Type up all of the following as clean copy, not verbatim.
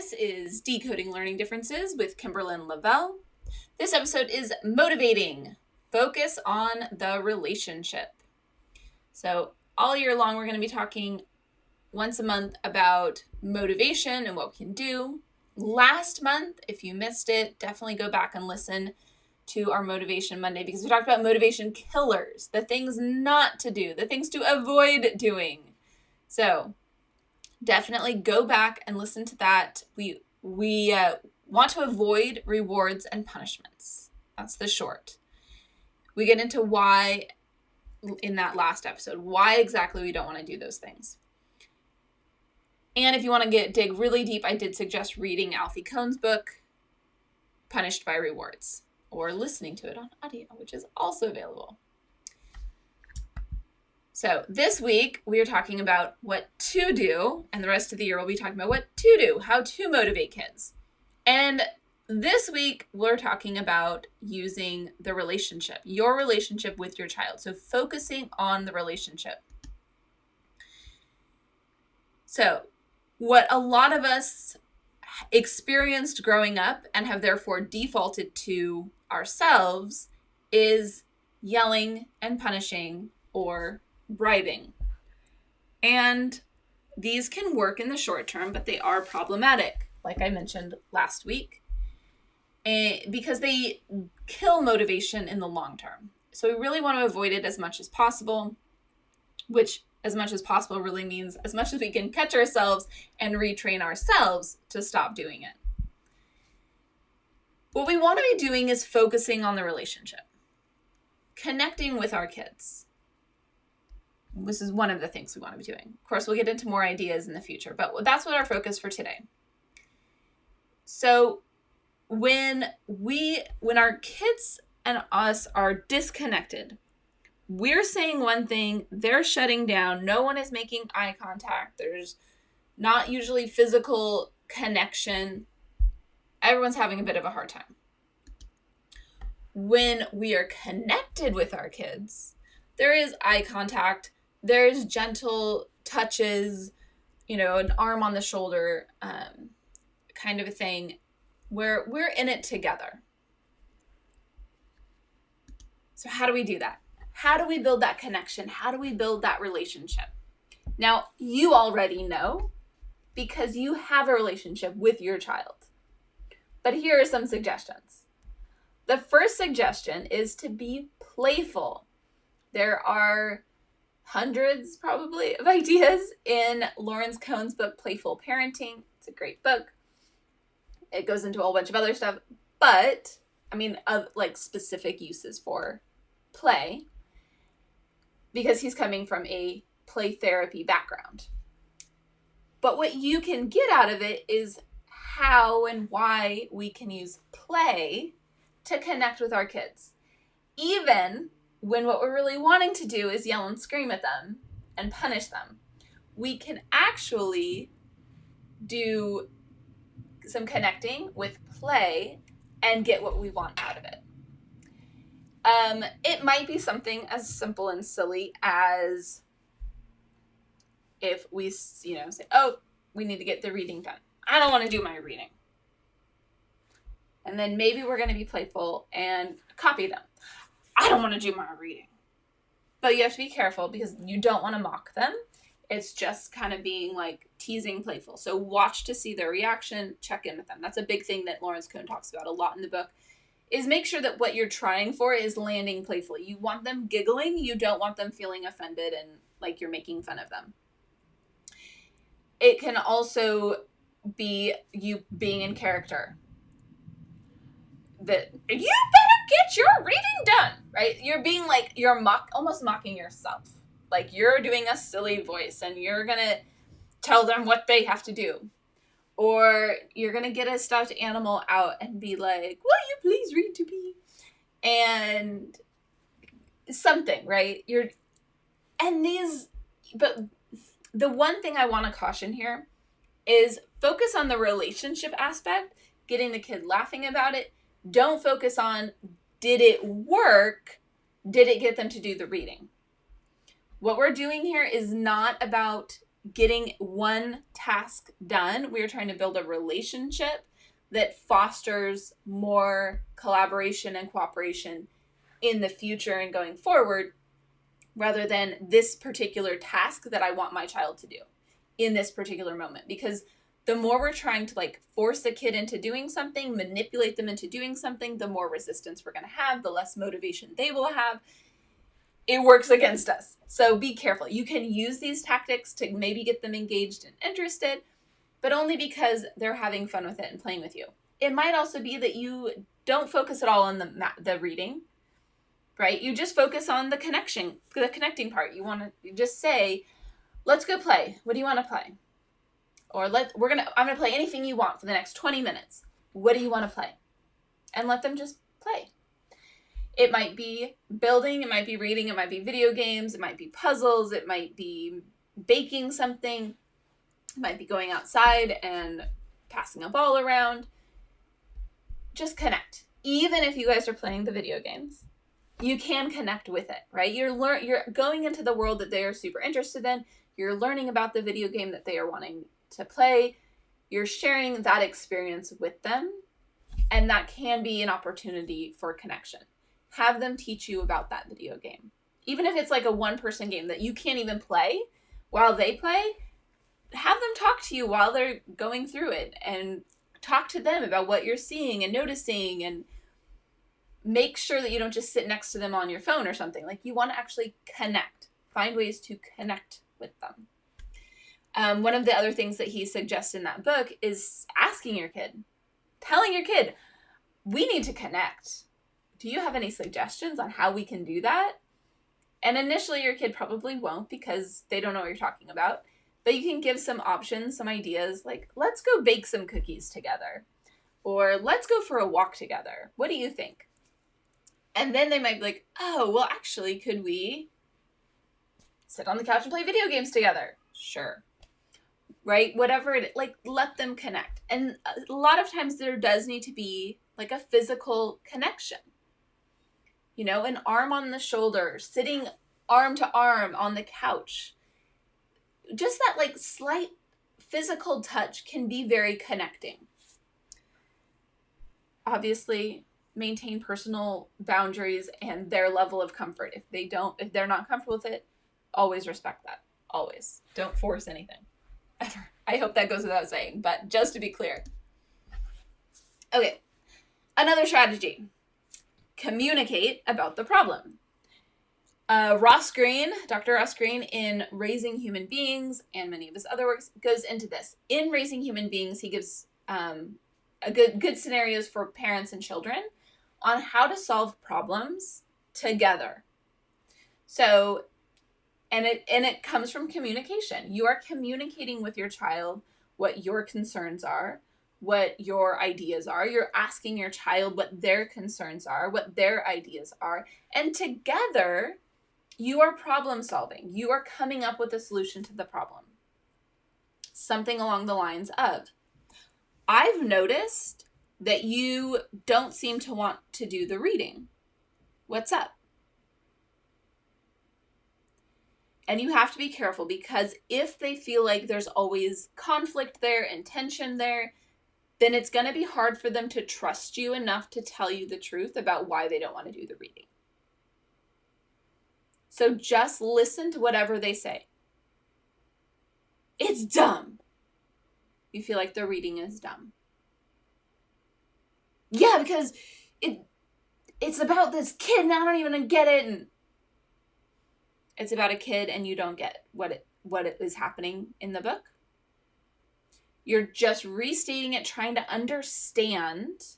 This is Decoding Learning Differences with Kimberlyn Lavelle. This episode is motivating. Focus on the relationship. So all year long, we're going to be talking once a month about motivation and what we can do. Last month, if you missed it, definitely go back and listen to our Motivation Monday because we talked about motivation killers, the things not to do, the things to avoid doing. So definitely go back and listen to that. We want to avoid rewards and punishments. That's the short. We get into why in that last episode, why exactly we don't want to do those things. And if you want to dig really deep, I did suggest reading Alfie Kohn's book, Punished by Rewards, or listening to it on audio, which is also available. So this week, we are talking about what to do, and the rest of the year we'll be talking about what to do, how to motivate kids. And this week, we're talking about using the relationship, your relationship with your child. So focusing on the relationship. So what a lot of us experienced growing up and have therefore defaulted to ourselves is yelling and punishing or bribing. And these can work in the short term, but they are problematic, like I mentioned last week, because they kill motivation in the long term. So we really want to avoid it as much as possible, which as much as possible really means as much as we can catch ourselves and retrain ourselves to stop doing it. What we want to be doing is focusing on the relationship, connecting with our kids. This is one of the things we want to be doing. Of course, we'll get into more ideas in the future, but that's what our focus for today. So when our kids and us are disconnected, we're saying one thing, they're shutting down, no one is making eye contact, there's not usually physical connection, everyone's having a bit of a hard time. When we are connected with our kids, there is eye contact, there's gentle touches, an arm on the shoulder, kind of a thing, where we're in it together. So how do we do that? How do we build that connection? How do we build that relationship? Now, you already know because you have a relationship with your child. But here are some suggestions. The first suggestion is to be playful. There are hundreds probably of ideas in Lawrence Cohn's book, Playful Parenting. It's a great book. It goes into a whole bunch of other stuff, but specific uses for play because he's coming from a play therapy background. But what you can get out of it is how and why we can use play to connect with our kids. Even when what we're really wanting to do is yell and scream at them and punish them, we can actually do some connecting with play and get what we want out of it. It might be something as simple and silly as if we, say, oh, we need to get the reading done. I don't want to do my reading. And then maybe we're going to be playful and copy them. I don't want to do my reading. But you have to be careful because you don't want to mock them. It's just kind of being teasing playful. So watch to see their reaction, check in with them. That's a big thing that Lawrence Cohn talks about a lot in the book, is make sure that what you're trying for is landing playfully. You want them giggling. You don't want them feeling offended and like you're making fun of them. It can also be you being in character. That you better get your reading done, right? You're being almost mocking yourself. Like you're doing a silly voice and you're going to tell them what they have to do. Or you're going to get a stuffed animal out and be like, will you please read to me? And something, right? But the one thing I want to caution here is focus on the relationship aspect, getting the kid laughing about it. Don't focus on, did it work? Did it get them to do the reading? What we're doing here is not about getting one task done. We are trying to build a relationship that fosters more collaboration and cooperation in the future and going forward, rather than this particular task that I want my child to do in this particular moment. Because the more we're trying to like force a kid into doing something, manipulate them into doing something, the more resistance we're going to have, the less motivation they will have. It works against us. So be careful. You can use these tactics to maybe get them engaged and interested, but only because they're having fun with it and playing with you. It might also be that you don't focus at all on the reading, right? You just focus on the connecting part. You want to just say, let's go play. What do you want to play? Or I'm going to play anything you want for the next 20 minutes. What do you want to play? And let them just play. It might be building, it might be reading, it might be video games, it might be puzzles, it might be baking something, it might be going outside and passing a ball around. Just connect. Even if you guys are playing the video games, you can connect with it, right? You're going into the world that they are super interested in. You're learning about the video game that they are wanting to play. You're sharing that experience with them, and that can be an opportunity for connection. Have them teach you about that video game. Even if it's like a one-person game that you can't even play while they play, have them talk to you while they're going through it and talk to them about what you're seeing and noticing, and make sure that you don't just sit next to them on your phone or something. Like, you want to actually connect. Find ways to connect with them. One of the other things that he suggests in that book is asking your kid, telling your kid, we need to connect. Do you have any suggestions on how we can do that? And initially your kid probably won't, because they don't know what you're talking about. But you can give some options, some ideas, like, let's go bake some cookies together. Or let's go for a walk together. What do you think? And then they might be like, oh, well, actually, could we sit on the couch and play video games together? Sure. Right? Whatever it is, like, let them connect. And a lot of times there does need to be like a physical connection. You know, an arm on the shoulder, sitting arm to arm on the couch. Just that like slight physical touch can be very connecting. Obviously, maintain personal boundaries and their level of comfort. If they're not comfortable with it, always respect that. Always. Don't force anything. Ever. I hope that goes without saying, but just to be clear. Okay. Another strategy. Communicate about the problem. Dr. Ross Greene, in Raising Human Beings and many of his other works, goes into this. In Raising Human Beings, he gives a good scenarios for parents and children on how to solve problems together. So, and it comes from communication. You are communicating with your child what your concerns are, what your ideas are. You're asking your child what their concerns are, what their ideas are. And together, you are problem solving. You are coming up with a solution to the problem. Something along the lines of, I've noticed that you don't seem to want to do the reading. What's up? And you have to be careful, because if they feel like there's always conflict there and tension there, then it's going to be hard for them to trust you enough to tell you the truth about why they don't want to do the reading. So just listen to whatever they say. It's dumb. You feel like the reading is dumb. Yeah, because it's about this kid and I don't even get it. And it's about a kid and you don't get what is happening in the book. You're just restating it, trying to understand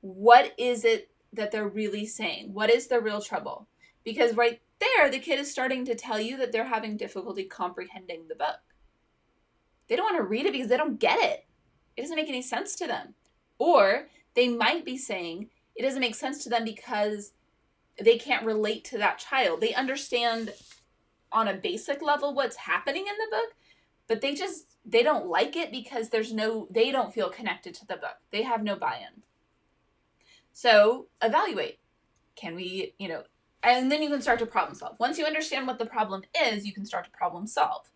what is it that they're really saying. What is the real trouble? Because right there, the kid is starting to tell you that they're having difficulty comprehending the book. They don't want to read it because they don't get it. It doesn't make any sense to them. Or they might be saying it doesn't make sense to them because they can't relate to that child. They understand on a basic level what's happening in the book, but they don't like it because they don't feel connected to the book. They have no buy-in. So evaluate. Can we, and then you can start to problem solve. Once you understand what the problem is, you can start to problem solve.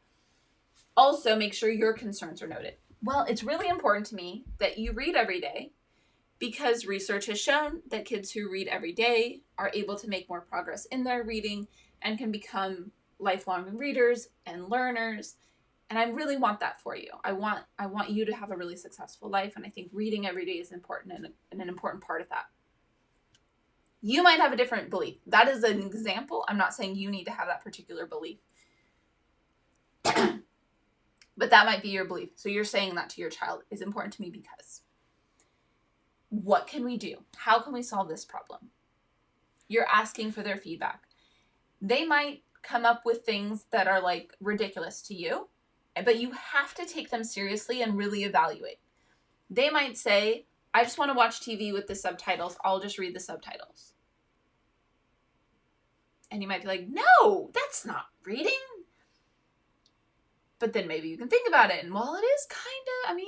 Also, make sure your concerns are noted. Well, it's really important to me that you read every day because research has shown that kids who read every day are able to make more progress in their reading and can become lifelong readers and learners. And I really want that for you. I want you to have a really successful life, and I think reading every day is important and an important part of that. You might have a different belief. That is an example. I'm not saying you need to have that particular belief. But that might be your belief. So you're saying that to your child is important to me because. What can we do? How can we solve this problem? You're asking for their feedback. They might come up with things that are like ridiculous to you, but you have to take them seriously and really evaluate. They might say, I just want to watch TV with the subtitles. I'll just read the subtitles. And you might be like, no, that's not reading. But then maybe you can think about it. And well, it is kind of,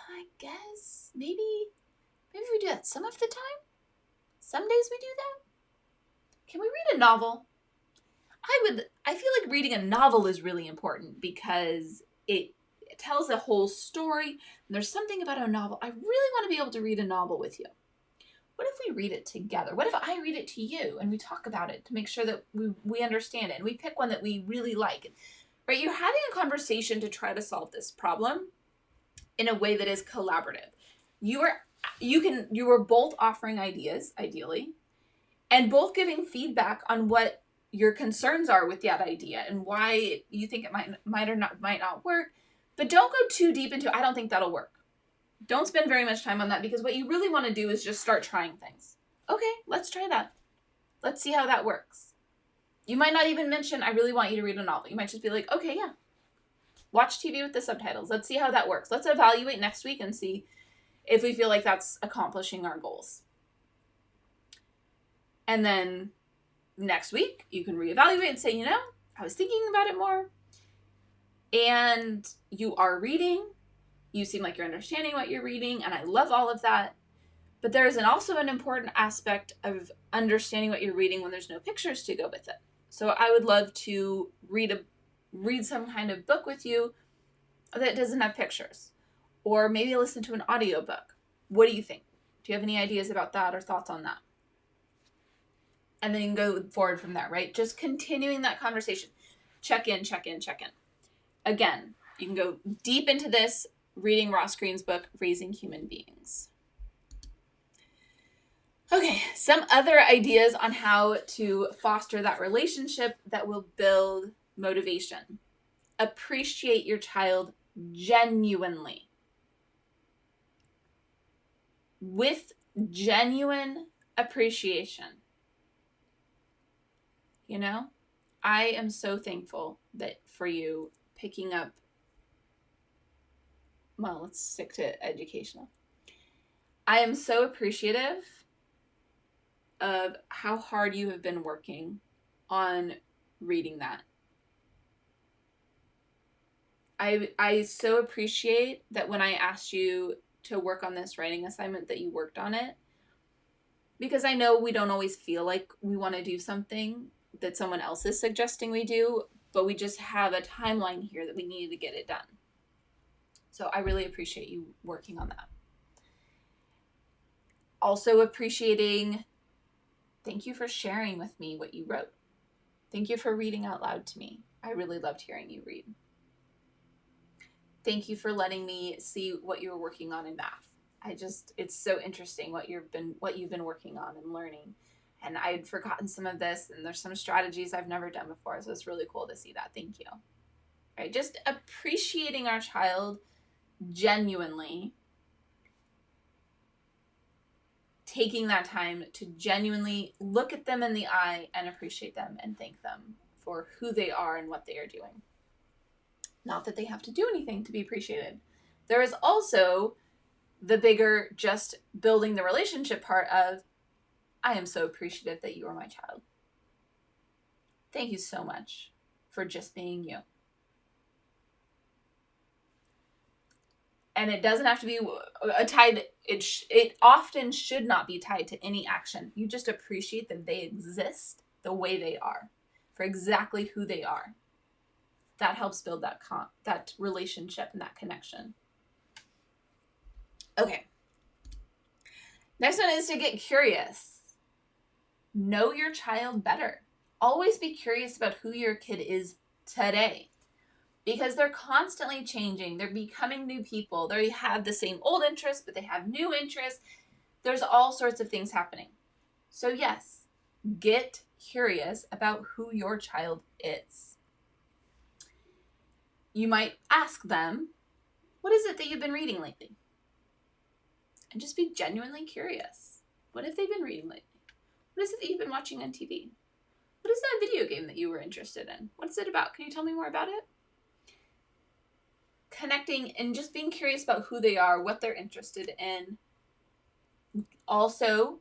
I guess maybe we do that some of the time. Some days we do that. Can we read a novel? I feel like reading a novel is really important because it tells a whole story. And there's something about a novel. I really want to be able to read a novel with you. What if we read it together? What if I read it to you and we talk about it to make sure that we understand it and we pick one that we really like? Right? You're having a conversation to try to solve this problem in a way that is collaborative. You are both offering ideas, ideally, and both giving feedback on what your concerns are with that idea and why you think it might not work. But don't go too deep into, I don't think that'll work. Don't spend very much time on that because what you really want to do is just start trying things. Okay, let's try that. Let's see how that works. You might not even mention, I really want you to read a novel. You might just be like, okay, yeah. Watch TV with the subtitles. Let's see how that works. Let's evaluate next week and see if we feel like that's accomplishing our goals. And then next week, you can reevaluate and say, I was thinking about it more. And you are reading. You seem like you're understanding what you're reading. And I love all of that. But there is also an important aspect of understanding what you're reading when there's no pictures to go with it. So I would love to read some kind of book with you that doesn't have pictures. Or maybe listen to an audiobook. What do you think? Do you have any ideas about that or thoughts on that? And then you can go forward from there, right? Just continuing that conversation. Check in. Again, you can go deep into this reading Ross Greene's book, Raising Human Beings. Okay, some other ideas on how to foster that relationship that will build motivation. Appreciate your child genuinely. With genuine appreciation. I am so thankful that for you picking up, well, let's stick to educational. I am so appreciative of how hard you have been working on reading that. I so appreciate that when I asked you to work on this writing assignment that you worked on it, because I know we don't always feel like we want to do something that someone else is suggesting we do, but we just have a timeline here that we needed to get it done. So I really appreciate you working on that. Also appreciating, thank you for sharing with me what you wrote. Thank you for reading out loud to me. I really loved hearing you read. Thank you for letting me see what you were working on in math. It's so interesting what you've been working on and learning. And I'd forgotten some of this, and there's some strategies I've never done before, so it's really cool to see that. Thank you. Right? Just appreciating our child genuinely, taking that time to genuinely look at them in the eye and appreciate them and thank them for who they are and what they are doing. Not that they have to do anything to be appreciated. There is also the bigger just building the relationship part of, I am so appreciative that you are my child. Thank you so much for just being you. And it doesn't have to be tied, it often should not be tied to any action. You just appreciate that they exist the way they are, for exactly who they are. that helps build that relationship and that connection. Okay. Next one is to get curious. Know your child better. Always be curious about who your kid is today, because they're constantly changing. They're becoming new people. They have the same old interests, but they have new interests. There's all sorts of things happening. So yes, get curious about who your child is. You might ask them, what is it that you've been reading lately? And just be genuinely curious. What have they been reading lately? What is it that you've been watching on TV? What is that video game that you were interested in? What's it about? Can you tell me more about it? Connecting and just being curious about who they are, what they're interested in. Also,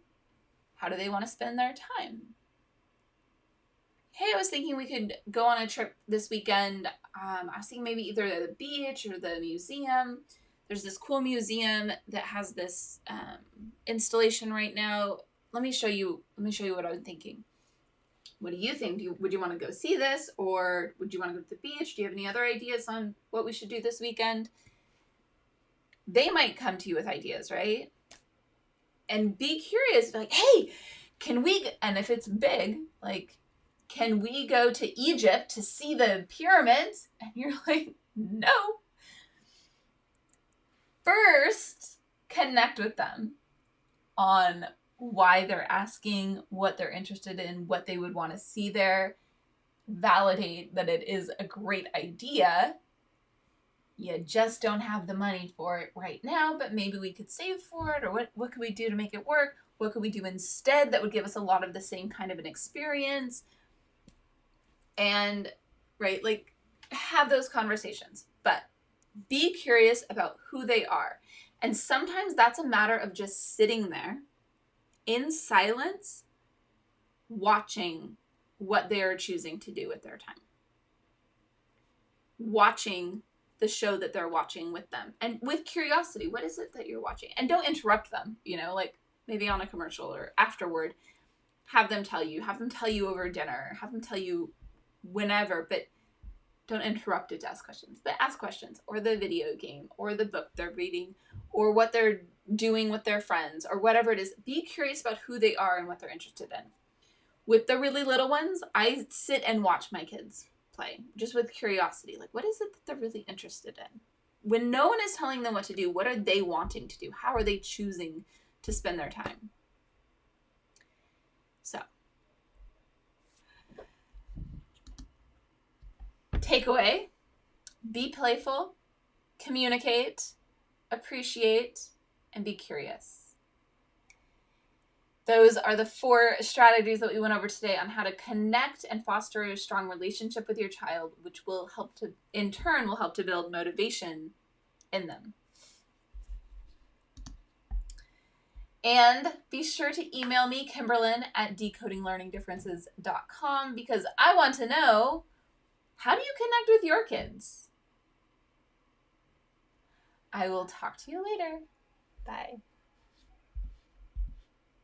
how do they want to spend their time? Hey, I was thinking we could go on a trip this weekend. I was thinking maybe either the beach or the museum. There's this cool museum that has this installation right now. Let me show you what I was thinking. What do you think? Would you want to go see this, or would you want to go to the beach? Do you have any other ideas on what we should do this weekend? They might come to you with ideas, right? And be curious, like, hey, can we, and if it's big, like, can we go to Egypt to see the pyramids? And you're like, no. First, connect with them on why they're asking, what they're interested in, what they would want to see there. Validate that it is a great idea. You just don't have the money for it right now, but maybe we could save for it, or what could we do to make it work? What could we do instead that would give us a lot of the same kind of an experience? And, right, like, have those conversations, but be curious about who they are. And sometimes that's a matter of just sitting there in silence, watching what they're choosing to do with their time. Watching the show that they're watching with them. And with curiosity, what is it that you're watching? And don't interrupt them, like maybe on a commercial or afterward. Have them tell you over dinner, have them tell you whenever, but don't interrupt it to ask questions. But ask questions, or the video game, or the book they're reading, or what they're doing with their friends, or whatever it is. Be curious about who they are and what they're interested in. With the really little ones, I sit and watch my kids play, just with curiosity. Like, what is it that they're really interested in? When no one is telling them what to do, what are they wanting to do? How are they choosing to spend their time? So, takeaway: be playful, communicate, appreciate, and be curious. Those are the 4 strategies that we went over today on how to connect and foster a strong relationship with your child, which will in turn help to build motivation in them. And be sure to email me, Kimberlyn, at decodinglearningdifferences.com, because I want to know, how do you connect with your kids? I will talk to you later. Bye.